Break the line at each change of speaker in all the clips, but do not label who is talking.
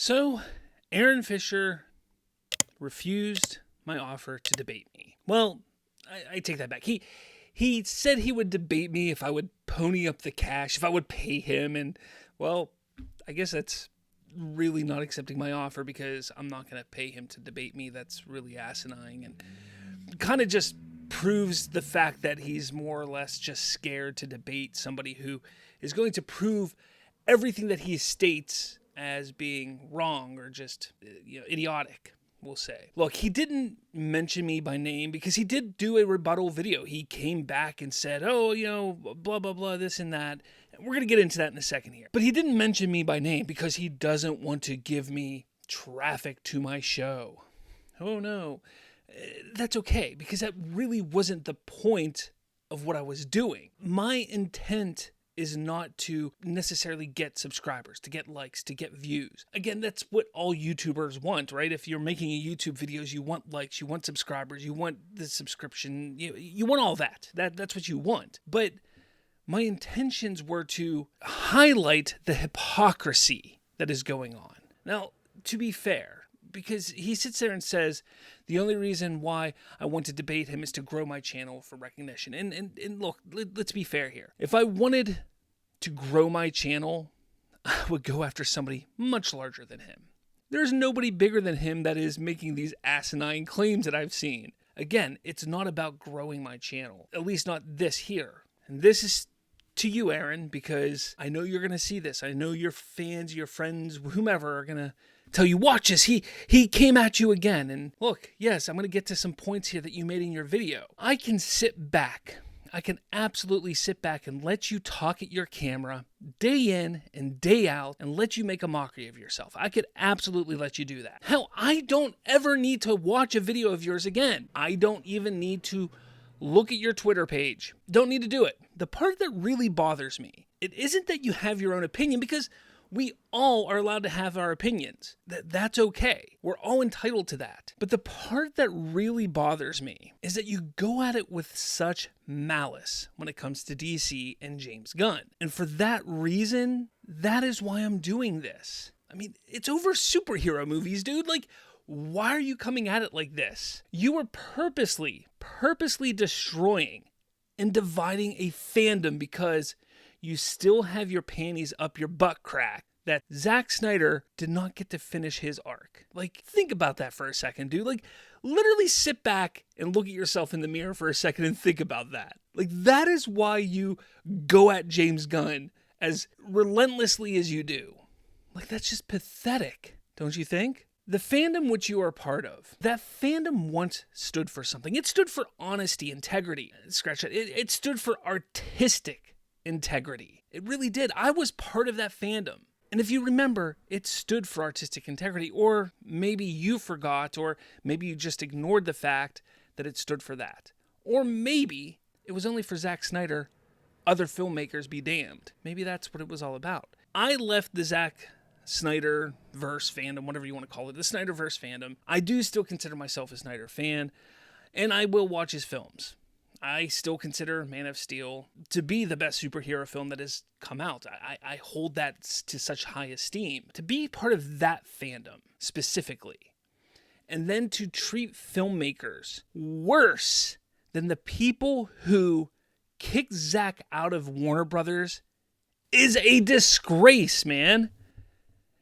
So, Aaron Fischer refused my offer to debate me. Well, I take that back. He said he would debate me if I would pony up the cash, if I would pay him, and, well, I guess that's really not accepting my offer because I'm not going to pay him to debate me. That's really asinine and kind of just proves the fact that he's more or less just scared to debate somebody who is going to prove everything that he states as being wrong or just idiotic, we'll say. Look, he didn't mention me by name because he did do a rebuttal video. He came back and said, blah, blah, blah, this and that. We're going to get into that in a second here. But he didn't mention me by name because he doesn't want to give me traffic to my show. Oh, no. That's okay, because that really wasn't the point of what I was doing. My intent is not to necessarily get subscribers, to get likes, to get views. Again, that's what all YouTubers want, right? If you're making a YouTube videos, you want likes, you want subscribers, you want the subscription, you want all that. That's what you want. But my intentions were to highlight the hypocrisy that is going on. Now, to be fair, because he sits there and says, the only reason why I want to debate him is to grow my channel for recognition. And look, let's be fair here. If I wanted to grow my channel, I would go after somebody much larger than him. There's nobody bigger than him that is making these asinine claims that I've seen. Again, it's not about growing my channel, at least not this here. And this is to you, Aaron, because I know you're going to see this. I know your fans, your friends, whomever are going to tell you, watch this, he came at you again. And look, yes, I'm going to get to some points here that you made in your video. I can sit back. I can absolutely sit back and let you talk at your camera day in and day out and let you make a mockery of yourself. I could absolutely let you do that. Hell, I don't ever need to watch a video of yours again. I don't even need to look at your Twitter page. Don't need to do it. The part that really bothers me, it isn't that you have your own opinion, because we all are allowed to have our opinions. That's okay. We're all entitled to that. But the part that really bothers me is that you go at it with such malice when it comes to DC and James Gunn. And for that reason, that is why I'm doing this. I mean, it's over superhero movies, dude. Like, why are you coming at it like this? You are purposely destroying and dividing a fandom because you still have your panties up your butt crack that Zack Snyder did not get to finish his arc. Like, think about that for a second, dude. Like, literally sit back and look at yourself in the mirror for a second and think about that. Like, that is why you go at James Gunn as relentlessly as you do. Like, that's just pathetic, don't you think? The fandom which you are a part of, that fandom once stood for something. It stood for honesty, integrity. Scratch that. It stood for artistic integrity. It really did. I was part of that fandom. And if you remember, it stood for artistic integrity, or maybe you forgot, or maybe you just ignored the fact that it stood for that. Or maybe it was only for Zack Snyder, other filmmakers be damned. Maybe that's what it was all about. I left the Zack Snyder-verse fandom, whatever you want to call it, the Snyder-verse fandom. I do still consider myself a Snyder fan, and I will watch his films. I still consider Man of Steel to be the best superhero film that has come out. I hold that to such high esteem. To be part of that fandom, specifically, and then to treat filmmakers worse than the people who kicked Zack out of Warner Brothers is a disgrace, man.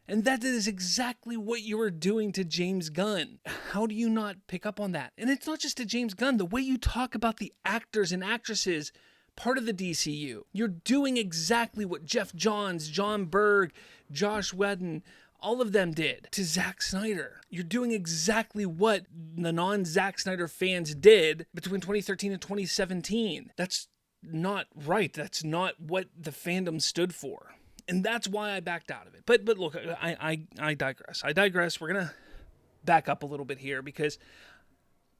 And that is exactly what you are doing to James Gunn. How do you not pick up on that? And it's not just to James Gunn. The way you talk about the actors and actresses, part of the DCU. You're doing exactly what Jeff Johns, John Berg, Josh Whedon, all of them did to Zack Snyder. You're doing exactly what the non-Zack Snyder fans did between 2013 and 2017. That's not right. That's not what the fandom stood for. And that's why I backed out of it. But look, I digress. We're going to back up a little bit here because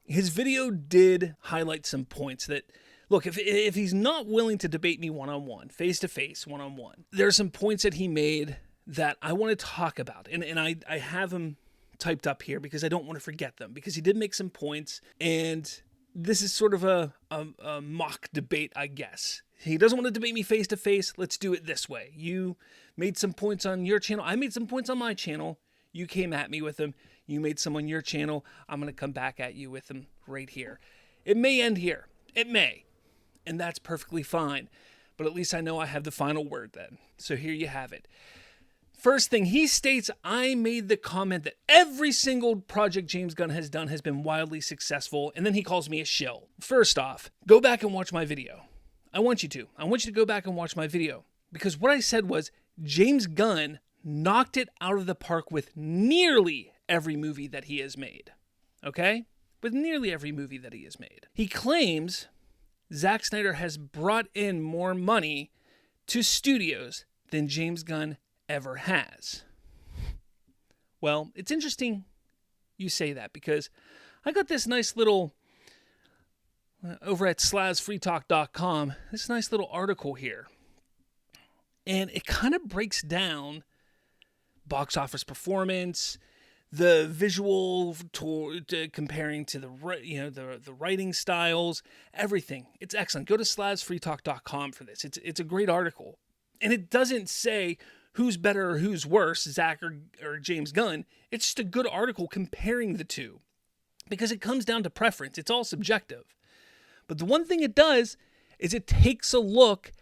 his video did highlight some points that, look, if he's not willing to debate me one-on-one, face-to-face, one-on-one, there's some points that he made that I want to talk about. And I have them typed up here because I don't want to forget them, because he did make some points, and this is sort of a mock debate, I guess. He doesn't want to debate me face-to-face. Let's do it this way. You made some points on your channel. I made some points on my channel. You came at me with them. You made some on your channel. I'm going to come back at you with them right here. It may end here. It may. And that's perfectly fine. But at least I know I have the final word then. So here you have it. First thing, he states, I made the comment that every single project James Gunn has done has been wildly successful, and then he calls me a shill. First off, go back and watch my video. I want you to go back and watch my video. Because what I said was, James Gunn knocked it out of the park with nearly every movie that he has made. Okay? With nearly every movie that he has made. He claims Zack Snyder has brought in more money to studios than James Gunn ever has. Well, it's interesting you say that, because I got this nice little, over at slavsfreetalk.com, this nice little article here. And it kind of breaks down box office performance, the visual comparing to the writing styles, everything. It's excellent. Go to slavsfreetalk.com for this. It's a great article. And it doesn't say who's better or who's worse, Zack or James Gunn. It's just a good article comparing the two, because it comes down to preference. It's all subjective. But the one thing it does is it takes a look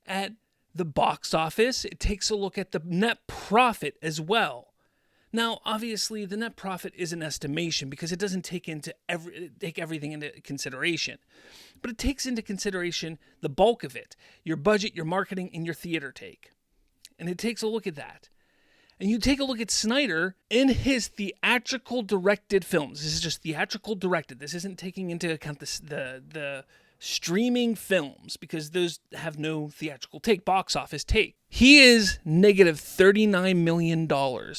at the box office. It takes a look at the net profit as well. Now, obviously, the net profit is an estimation because it doesn't take everything into consideration. But it takes into consideration the bulk of it, your budget, your marketing, and your theater take. And it takes a look at that. And you take a look at Snyder in his theatrical directed films. This is just theatrical directed. This isn't taking into account the streaming films, because those have no theatrical take, box office take. He is negative $39 million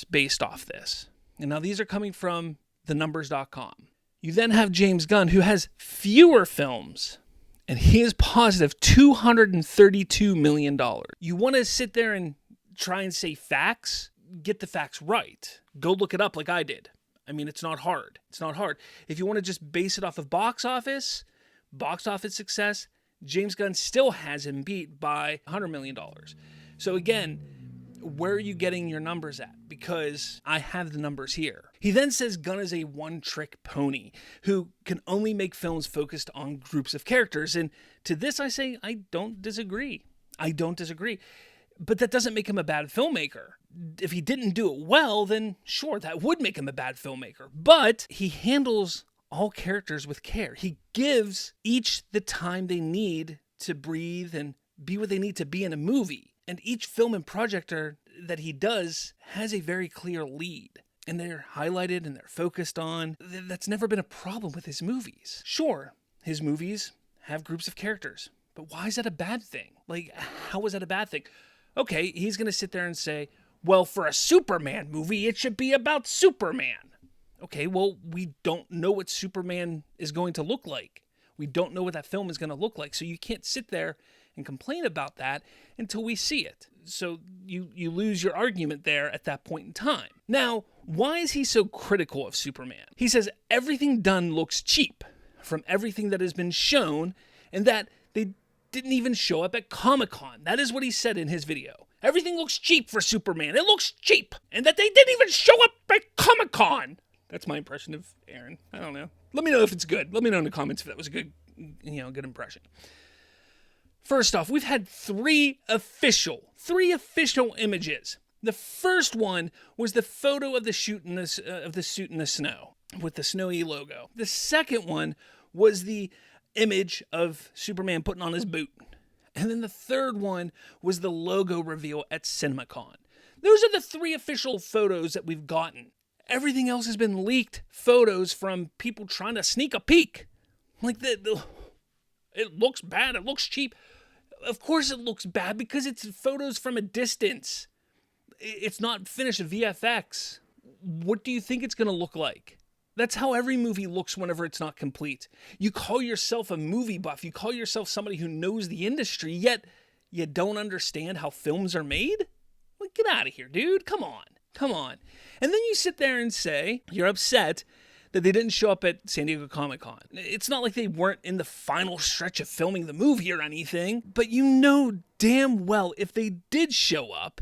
based off this. And now these are coming from thenumbers.com. You then have James Gunn, who has fewer films, and he is positive $232 million. You want to sit there and try and say facts? Get the facts right. Go look it up like I did. I mean, it's not hard. It's not hard. If you want to just base it off of box office success, James Gunn still has him beat by $100 million. So again, where are you getting your numbers at? Because I have the numbers here. He then says Gunn is a one-trick pony who can only make films focused on groups of characters. And to this I say, I don't disagree. But that doesn't make him a bad filmmaker. If he didn't do it well, then sure, that would make him a bad filmmaker. But he handles all characters with care. He gives each the time they need to breathe and be what they need to be in a movie. And each film and project that he does has a very clear lead. And they're highlighted and they're focused on. That's never been a problem with his movies. Sure, his movies have groups of characters. But why is that a bad thing? Like, how is that a bad thing? Okay, he's going to sit there and say, well, for a Superman movie, it should be about Superman. Okay, well, we don't know what Superman is going to look like. We don't know what that film is going to look like. So you can't sit there and complain about that until we see it. So you lose your argument there at that point in time. Now, why is he so critical of Superman? He says everything done looks cheap from everything that has been shown, and that they didn't even show up at Comic-Con. That is what he said in his video. Everything looks cheap for Superman. It looks cheap. And that they didn't even show up at Comic-Con. That's my impression of Aaron. I don't know. Let me know if it's good. Let me know in the comments if that was a good impression. First off, we've had three official images. The first one was the photo of the suit in the snow with the snowy logo. The second one was the image of Superman putting on his boot. And then the third one was the logo reveal at CinemaCon. Those are the three official photos that we've gotten. Everything else has been leaked photos from people trying to sneak a peek. Like, it looks bad, it looks cheap. Of course it looks bad because it's photos from a distance. It's not finished VFX. What do you think it's going to look like? That's how every movie looks whenever it's not complete. You call yourself a movie buff. You call yourself somebody who knows the industry, yet you don't understand how films are made? Like, get out of here, dude. Come on. And then you sit there and say you're upset that they didn't show up at San Diego Comic-Con. It's not like they weren't in the final stretch of filming the movie or anything, but you know damn well if they did show up,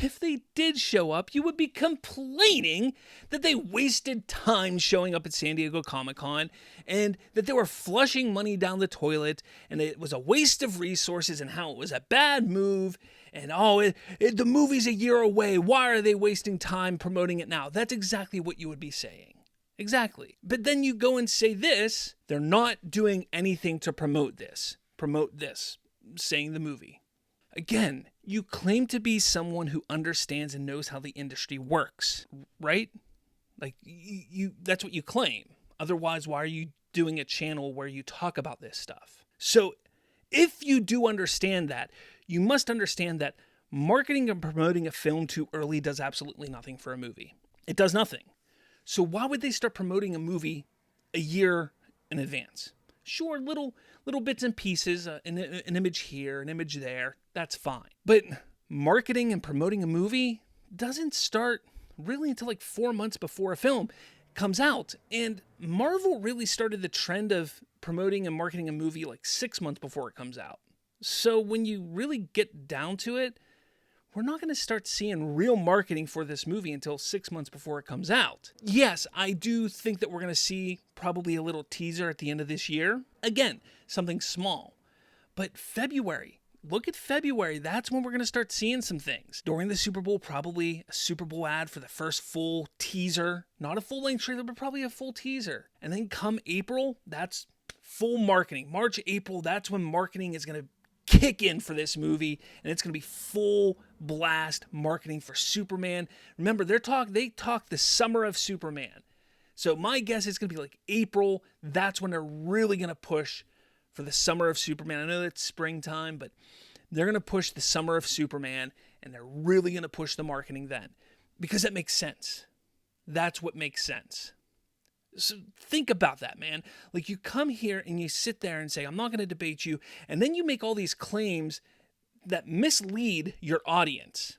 If they did show up, you would be complaining that they wasted time showing up at San Diego Comic-Con and that they were flushing money down the toilet and it was a waste of resources and how it was a bad move and the movie's a year away. Why are they wasting time promoting it now? That's exactly what you would be saying. Exactly. But then you go and say this, they're not doing anything to promote this, saying the movie. Again, you claim to be someone who understands and knows how the industry works, right? Like, that's what you claim. Otherwise, why are you doing a channel where you talk about this stuff? So, if you do understand that, you must understand that marketing and promoting a film too early does absolutely nothing for a movie. It does nothing. So why would they start promoting a movie a year in advance? Sure, little bits and pieces, an image here, an image there, that's fine. But marketing and promoting a movie doesn't start really until like 4 months before a film comes out. And Marvel really started the trend of promoting and marketing a movie like 6 months before it comes out. So when you really get down to it, we're not going to start seeing real marketing for this movie until 6 months before it comes out. Yes, I do think that we're going to see probably a little teaser at the end of this year. Again, something small. But February, look at February. That's when we're going to start seeing some things. During the Super Bowl, probably a Super Bowl ad for the first full teaser. Not a full-length trailer, but probably a full teaser. And then come April, that's full marketing. March, April, that's when marketing is going to kick in for this movie, and it's going to be full blast marketing for Superman. Remember, they talk the summer of Superman. So my guess is going to be like April. That's when they're really going to push for the summer of Superman. I know it's springtime, but they're going to push the summer of Superman, and they're really going to push the marketing then because that makes sense. That's what makes sense. So think about that, man. Like, you come here and you sit there and say, I'm not going to debate you. And then you make all these claims that mislead your audience.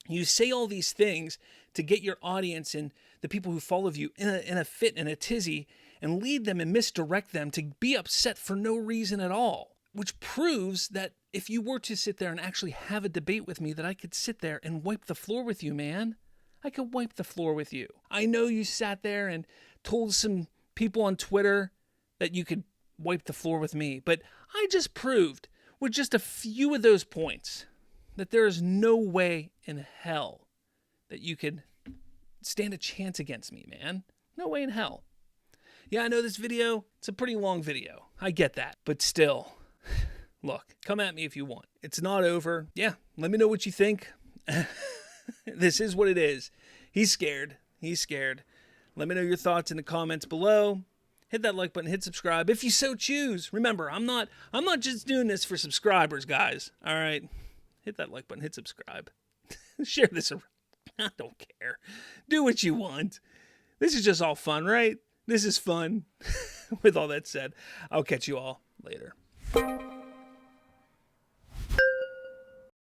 You say all these things to get your audience and the people who follow you in a fit and a tizzy and lead them and misdirect them to be upset for no reason at all. Which proves that if you were to sit there and actually have a debate with me, that I could sit there and wipe the floor with you, man. I could wipe the floor with you. I know you sat there and told some people on Twitter that you could wipe the floor with me, but I just proved with just a few of those points that there is no way in hell that you could stand a chance against me, man. No way in hell. Yeah, I know this video, it's a pretty long video. I get that, but still, look, come at me if you want. It's not over. Yeah, let me know what you think. This is what it is. He's scared. Let me know your thoughts in the comments below. Hit that like button, hit subscribe if you so choose. Remember, I'm not just doing this for subscribers, guys. All right. Hit that like button, hit subscribe. Share this around. I don't care. Do what you want. This is just all fun, right? This is fun. With all that said, I'll catch you all later.